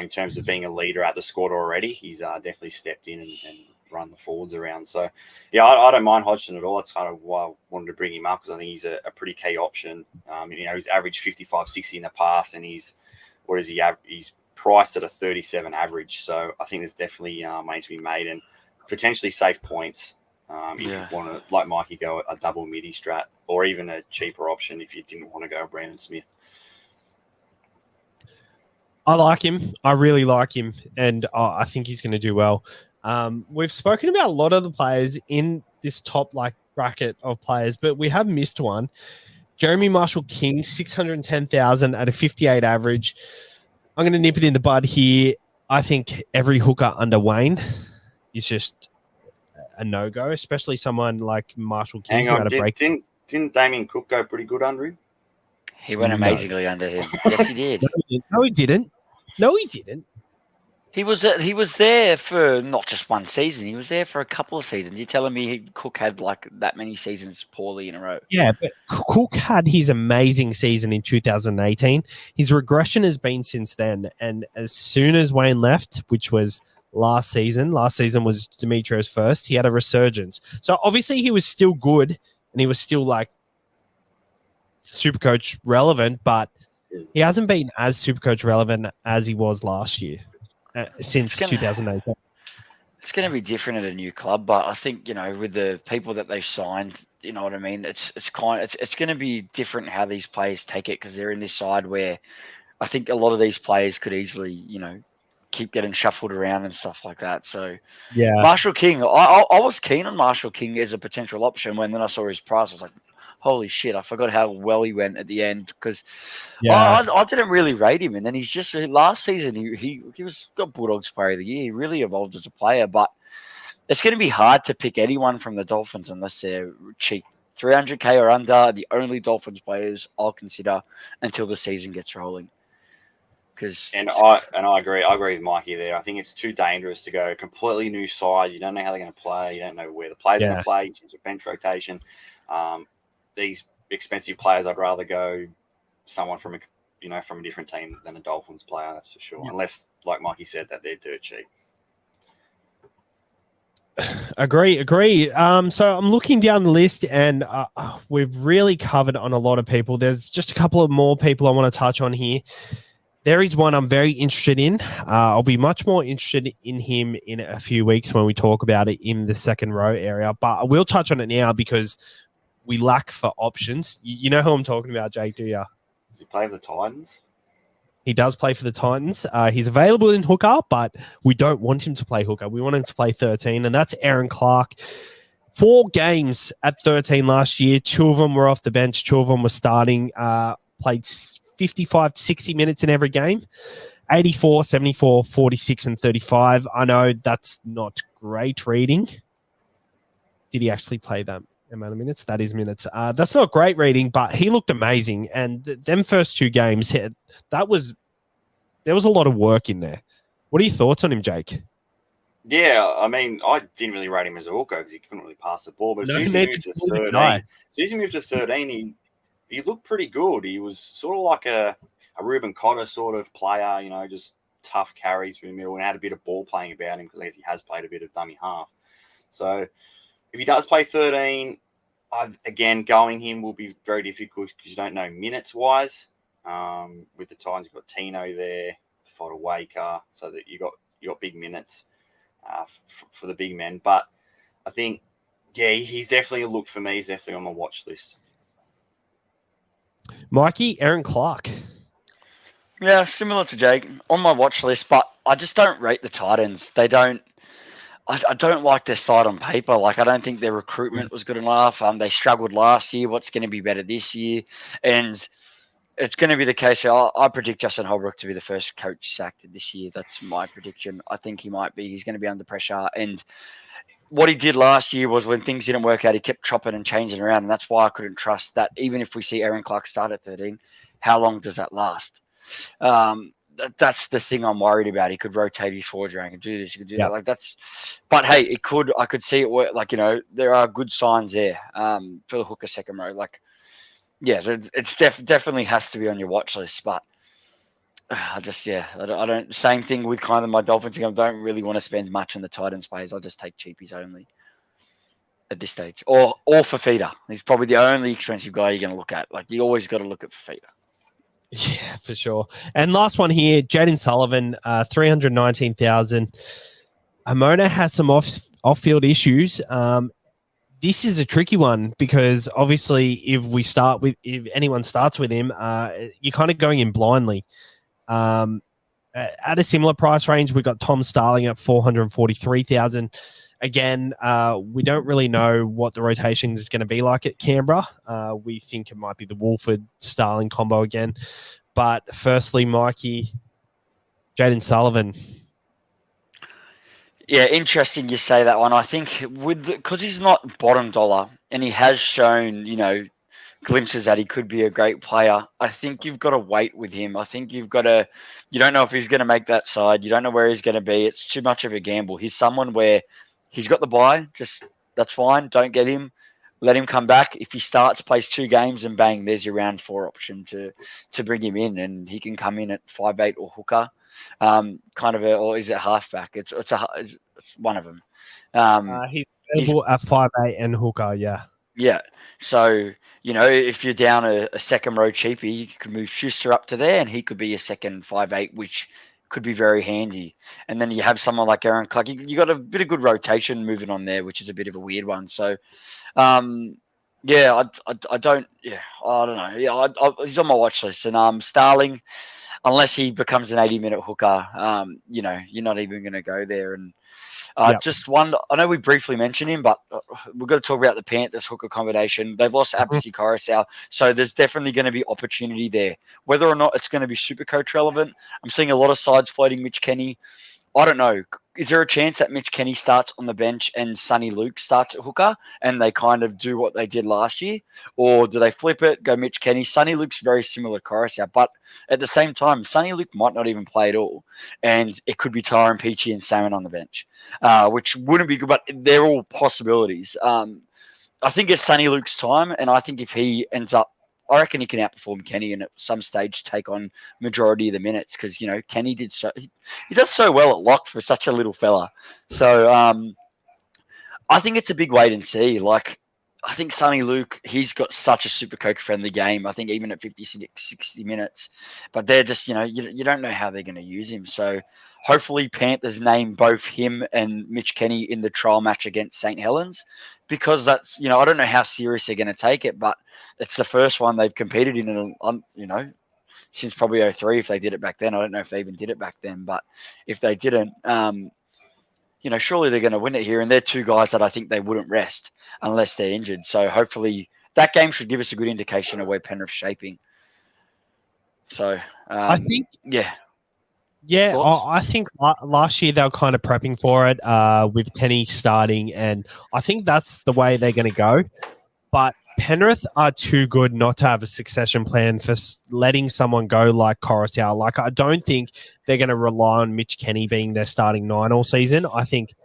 in terms of being a leader at the squad already, he's definitely stepped in and run the forwards around. So, yeah, I don't mind Hodgson at all. That's kind of why I wanted to bring him up, because I think he's a pretty key option. He's averaged 55, 60 in the past, and he's priced at a 37 average. So I think there's definitely money to be made and potentially safe points if you want to, like Mikey, go a double midi strat, or even a cheaper option if you didn't want to go Brandon Smith. I like him. I really like him, and I think he's going to do well. We've spoken about a lot of the players in this top bracket of players, but we have missed one. Jeremy Marshall-King, 610,000 at a 58 average. I'm going to nip it in the bud here. I think every hooker under Wayne is just a no-go, especially someone like Marshall-King. Hang on, didn't Damien Cook go pretty good under him? He went amazingly under him. Yes, he did. No, he didn't. No, he didn't. He was there for not just one season. He was there for a couple of seasons. You're telling me Cook had like that many seasons poorly in a row? Yeah, but Cook had his amazing season in 2018. His regression has been since then. And as soon as Wayne left, which was last season was Demetrios first, he had a resurgence. So obviously he was still good and he was still like SuperCoach relevant, but he hasn't been as SuperCoach relevant as he was last year since 2018. It's going to be different at a new club, but I think with the people that they've signed, you know what I mean. It's going to be different how these players take it because they're in this side where I think a lot of these players could easily keep getting shuffled around and stuff like that. So yeah, Marshall King, I was keen on Marshall King as a potential option when then I saw his price. I was like, holy shit, I forgot how well he went at the end because I didn't really rate him. And then he's just last season he got Bulldogs Player of the Year. He really evolved as a player, but it's going to be hard to pick anyone from the Dolphins unless they're cheap. 300k or under are the only Dolphins players I'll consider until the season gets rolling. And I agree. I agree with Mikey there. I think it's too dangerous to go completely new side. You don't know how they're going to play. You don't know where the players are going to play in terms of bench rotation. These expensive players, I'd rather go someone from a different team than a Dolphins player. That's for sure. Yeah. Unless, like Mikey said, that they're dirt cheap. Agree. So I'm looking down the list and we've really covered on a lot of people. There's just a couple of more people I want to touch on here. There is one I'm very interested in. I'll be much more interested in him in a few weeks when we talk about it in the second row area, but I will touch on it now because we lack for options. You know who I'm talking about, Jake, do you? Does he play for the Titans? He does play for the Titans. He's available in hooker, but we don't want him to play hooker. We want him to play 13, and that's Aaron Clark. 4 games at 13 last year. 2 of them were off the bench. 2 of them were starting. Played 55 to 60 minutes in every game. 84, 74, 46, and 35. I know that's not great reading. Did he actually play that amount of minutes? That is minutes. That's not great reading, but he looked amazing. And them first 2 games, there was a lot of work in there. What are your thoughts on him, Jake? Yeah, I mean, I didn't really rate him as a hooker because he couldn't really pass the ball. But as soon as he moved to 13, he looked pretty good. He was sort of like a Ruben Cotter sort of player, just tough carries through the middle and had a bit of ball playing about him because he has played a bit of dummy half. So if he does play 13, again, going him will be very difficult because you don't know minutes-wise. With the Titans, you've got Tino there, Fodder Waker, so that you got big minutes for the big men. But I think, yeah, he's definitely a look for me. He's definitely on my watch list. Mikey, Aaron Clark. Yeah, similar to Jake, on my watch list, but I just don't rate the Titans. I don't like their side on paper. Like, I don't think their recruitment was good enough. They struggled last year. What's going to be better this year? And it's going to be the case. I predict Justin Holbrook to be the first coach sacked this year. That's my prediction. I think he might be. He's going to be under pressure. And what he did last year was when things didn't work out, he kept chopping and changing around. And that's why I couldn't trust that. Even if we see Aaron Clark start at 13, how long does that last? That's the thing I'm worried about. He could rotate his forward around, he could do this, he could do that. Like but hey, I could see it work. Like, there are good signs there for the hooker second row. Like, yeah, it's definitely has to be on your watch list. But I don't. Same thing with kind of my Dolphins thing. I don't really want to spend much on the Titans players. I'll just take cheapies only at this stage, or Fafita. He's probably the only expensive guy you're going to look at. Like, you always got to look at Fafita. Yeah, for sure. And last one here, Jaden Sullivan, 319,000. Amona has some off-field issues. This is a tricky one because obviously if anyone starts with him, you're kind of going in blindly. At a similar price range, we've got Tom Starling at 443,000. Again, we don't really know what the rotation is going to be like at Canberra. We think it might be the Wolford-Starling combo again. But firstly, Mikey, Jaden Sullivan. Yeah, interesting you say that one. I think because he's not bottom dollar and he has shown, glimpses that he could be a great player. I think you've got to wait with him. I think you don't know if he's going to make that side. You don't know where he's going to be. It's too much of a gamble. He's someone where he's got the bye. Just that's fine. Don't get him. Let him come back. If he starts, plays 2 games, and bang, there's your round 4 option to bring him in, and he can come in at 5'8" or hooker, or is it halfback? It's one of them. He's He's available at 5'8" and hooker, yeah. Yeah. So, if you're down a second row cheapie, you could move Schuster up to there and he could be a second 5'8", which could be very handy. And then you have someone like Aaron Clark. You got a bit of good rotation moving on there, which is a bit of a weird one. So, yeah, I don't know. Yeah, he's on my watch list. And Starling, unless he becomes an 80-minute hooker, you're not even going to go there. And just one, I know we briefly mentioned him, but we've got to talk about the Panthers hooker combination. They've lost Apathy Coruscant, so there's definitely going to be opportunity there. Whether or not it's going to be SuperCoach relevant, I'm seeing a lot of sides floating Mitch Kenny. I don't know. Is there a chance that Mitch Kenny starts on the bench and Sonny Luke starts at hooker and they kind of do what they did last year? Or do they flip it, go Mitch Kenny? Sonny Luke's very similar to Coruscant, but at the same time, Sonny Luke might not even play at all. And it could be Tyron Peachy and Salmon on the bench, which wouldn't be good, but they're all possibilities. I think it's Sonny Luke's time, and I think if he ends up, I reckon he can outperform Kenny and at some stage take on majority of the minutes because Kenny he does so well at lock for such a little fella. So I think it's a big wait and see. Like I think Sonny Luke, he's got such a super coach friendly game. I think even at 56, 60 minutes, but they're just you don't know how they're going to use him. So hopefully Panthers name both him and Mitch Kenny in the trial match against St. Helens because that's I don't know how serious they're going to take it, but it's the first one they've competed in, since probably 03 if they did it back then. I don't know if they even did it back then, but if they didn't, surely they're going to win it here. And they're 2 guys that I think they wouldn't rest unless they're injured. So hopefully that game should give us a good indication of where Penrith's shaping. So I think, yeah. Yeah, Thoughts? I think last year they were kind of prepping for it with Kenny starting, and I think that's the way they're going to go. But Penrith are too good not to have a succession plan for letting someone go like Coruscant. Like, I don't think they're going to rely on Mitch Kenny being their starting 9 all season. I think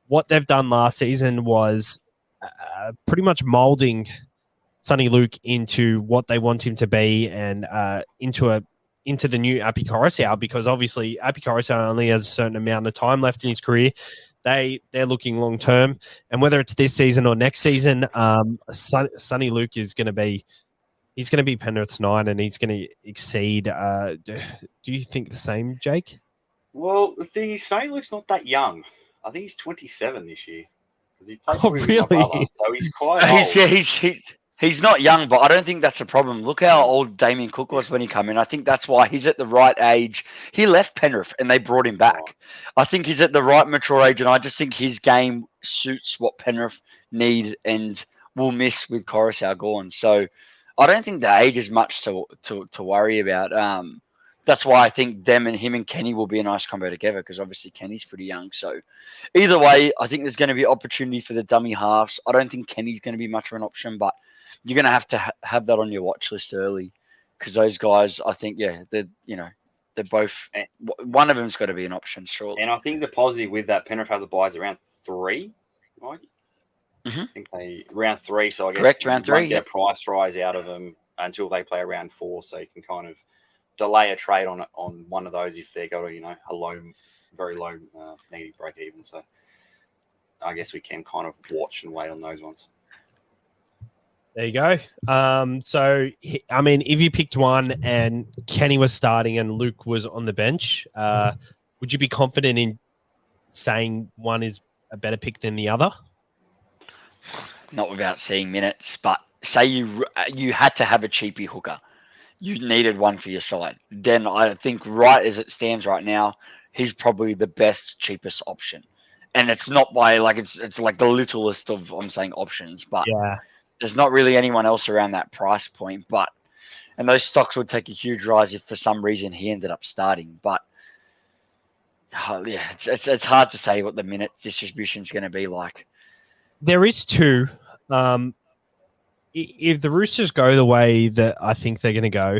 what they've done last season was pretty much molding Sonny Luke into what they want him to be and into the new Api Coruscant, because obviously Api Coruscant only has a certain amount of time left in his career. They're looking long term, and whether it's this season or next season, Sonny Luke is going to be Penrith's 9, and he's going to exceed. Do you think the same, Jake? Well, the thing is, Sonny Luke's not that young. I think he's 27 this year because he played Oh, with really? my brother, so he's quite old. He's not young, but I don't think that's a problem. Look how old Damien Cook was when he came in. I think that's why he's at the right age. He left Penrith and they brought him back. I think he's at the right mature age, and I just think his game suits what Penrith need and will miss with Coruscant gone. So I don't think the age is much to worry about. That's why I think him and Kenny will be a nice combo together because obviously Kenny's pretty young. So either way, I think there's going to be opportunity for the dummy halves. I don't think Kenny's going to be much of an option, but you're going to have that on your watch list early because those guys, I think, they're both. One of them's got to be an option, surely. And I think the positive with that, Penrith have the buys around 3, right? Mm-hmm. I think they round 3, so I guess Correct, round 3. Won't get a price rise out of them until they play round 4, so you can kind of delay a trade on one of those if they go to a very low negative break even. So I guess we can kind of watch and wait on those ones. There you go. So, I mean, if you picked one and Kenny was starting and Luke was on the bench, would you be confident in saying one is a better pick than the other? Not without seeing minutes, but say you had to have a cheapie hooker. You needed one for your side. Then I think right as it stands right now, he's probably the best, cheapest option. And it's not by it's like the littlest of I'm saying options, but there's not really anyone else around that price point. And those stocks would take a huge rise if for some reason he ended up starting. But it's hard to say what the minute distribution is going to be like. There is 2. if the Roosters go the way that I think they're going to go,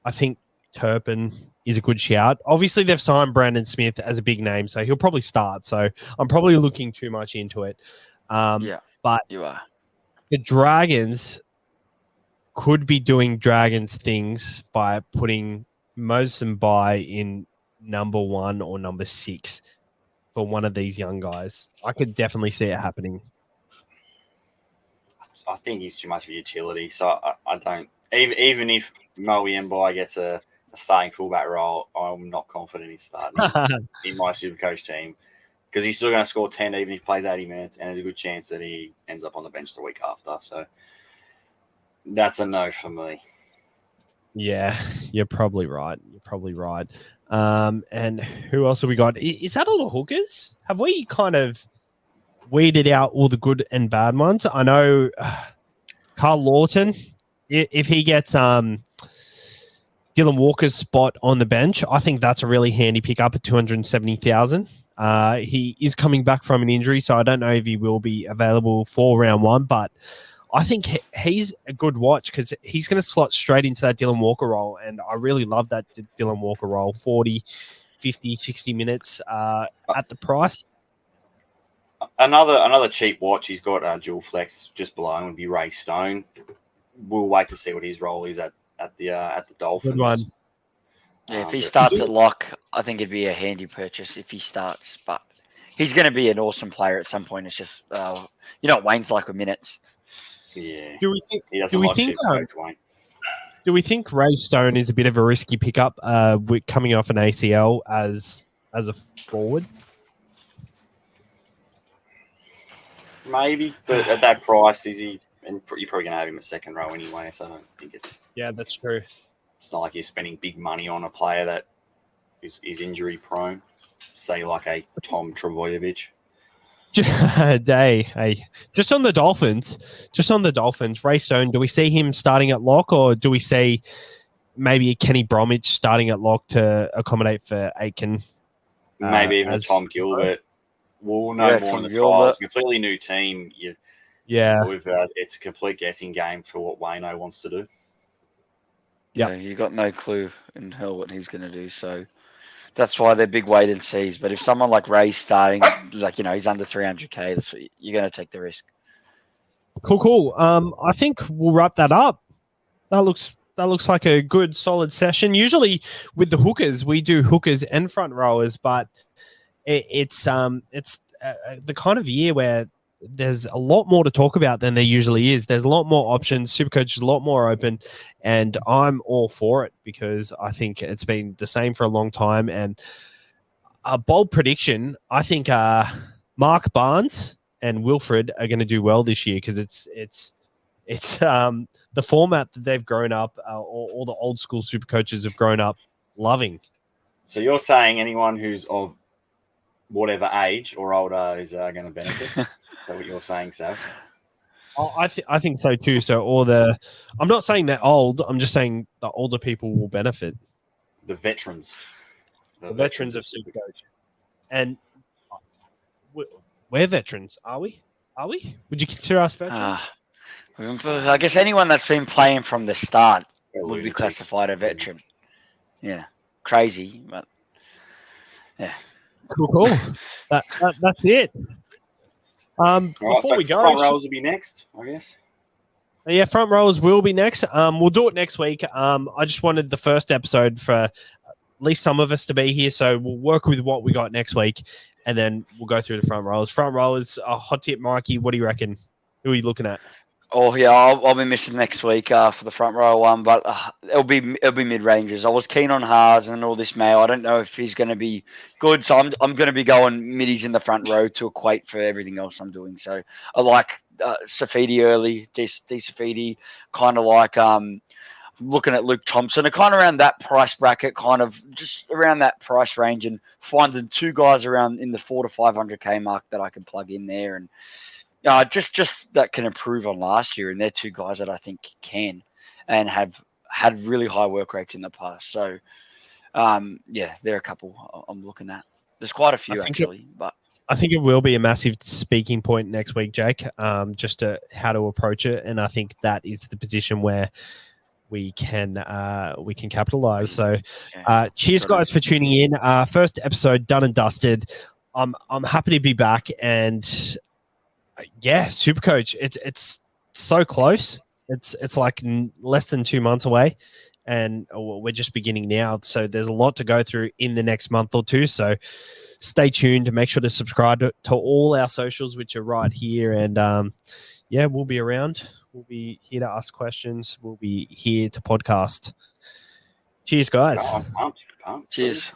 I think Turpin is a good shout. Obviously, they've signed Brandon Smith as a big name, so he'll probably start. So I'm probably looking too much into it. Yeah, But you are. the Dragons could be doing Dragons things by putting Moses and Bai in number 1 or number 6 for one of these young guys. I could definitely see it happening. I think he's too much of a utility. So I don't. Even if Moe Mbai gets a starting fullback role, I'm not confident he's starting in my Supercoach team because he's still going to score 10 even if he plays 80 minutes, and there's a good chance that he ends up on the bench the week after. So that's a no for me. Yeah, you're probably right. And who else have we got? Is that all the hookers? Have we kind of weeded out all the good and bad ones? I know Carl Lawton, if he gets Dylan Walker's spot on the bench, I think that's a really handy pickup at 270,000. He is coming back from an injury, so I don't know if he will be available for round 1, but I think he's a good watch because he's going to slot straight into that Dylan Walker role, and I really love that Dylan Walker role, 40, 50, 60 minutes at the price. Another cheap watch. He's got dual flex just below him would be Ray Stone. We'll wait to see what his role is at the Dolphins. Good one. Yeah, if he starts at lock, I think it'd be a handy purchase if he starts. But he's going to be an awesome player at some point. It's just you know what Wayne's like with minutes. Yeah. Do we think? He doesn't like Supercoach, Wayne. Do we think Ray Stone is a bit of a risky pickup coming off an ACL as a forward? Maybe, but at that price, is he? And you're probably going to have him a second row anyway, so I don't think it's. Yeah, that's true. It's not like you're spending big money on a player that is injury prone, say like a Tom Trbojevic. Just on the Dolphins, Ray Stone, do we see him starting at lock, or do we see maybe Kenny Bromwich starting at lock to accommodate for Aiken? Maybe even Tom Gilbert. We'll know more in the trials. It's a completely new team. It's a complete guessing game for what Wayno wants to do. Yeah, you got no clue in hell what he's going to do. So that's why they're big wait and sees. But if someone like Ray's starting, like he's under 300k, that's what you're going to take the risk. Cool. I think we'll wrap that up. That looks like a good solid session. Usually with the hookers, we do hookers and front rowers, but it's the kind of year where there's a lot more to talk about than there usually is. There's a lot more options. Supercoach is a lot more open, and I'm all for it because I think it's been the same for a long time. And a bold prediction, I think Mark Barnes and Wilfred are going to do well this year because it's the format that they've grown up, all the old school Supercoaches have grown up loving. So you're saying anyone who's of whatever age or older is going to benefit? Is that what you're saying, Sav? I think so too. So I'm not saying they're old. I'm just saying the older people will benefit. The veterans. The veterans of Supercoach. And we're veterans, are we? Would you consider us veterans? I guess anyone that's been playing from the start would be classified a veteran. Yeah. Crazy, but yeah. Cool. That's it. Before we go, front rows will be next, I guess. Yeah, front rows will be next. We'll do it next week. I just wanted the first episode for at least some of us to be here, so we'll work with what we got next week, and then we'll go through the front rows. Front rowers, hot tip, Mikey. What do you reckon? Who are you looking at? Oh yeah, I'll be missing next week for the front row one, but it'll be mid ranges. I was keen on Haas and all this Mayo. I don't know if he's going to be good, so I'm going to be going middies in the front row to equate for everything else I'm doing. So I like Safidi early, D Safidi, kind of like looking at Luke Thompson, kind of around that price bracket, kind of just around that price range, and finding two guys around in the 400 to 500k mark that I can plug in there and. Just that can improve on last year, and they're two guys that I think can and have had really high work rates in the past. So, they're a couple I'm looking at. There's quite a few actually, but I think it will be a massive speaking point next week, Jake, just to how to approach it. And I think that is the position where we can capitalize. So cheers, guys, for tuning in. First episode done and dusted. I'm happy to be back. And SuperCoach, it's so close. It's like less than 2 months away. And we're just beginning now. So there's a lot to go through in the next month or two. So stay tuned. Make sure to subscribe to all our socials, which are right here. And we'll be around. We'll be here to ask questions. We'll be here to podcast. Cheers, guys. Cheers.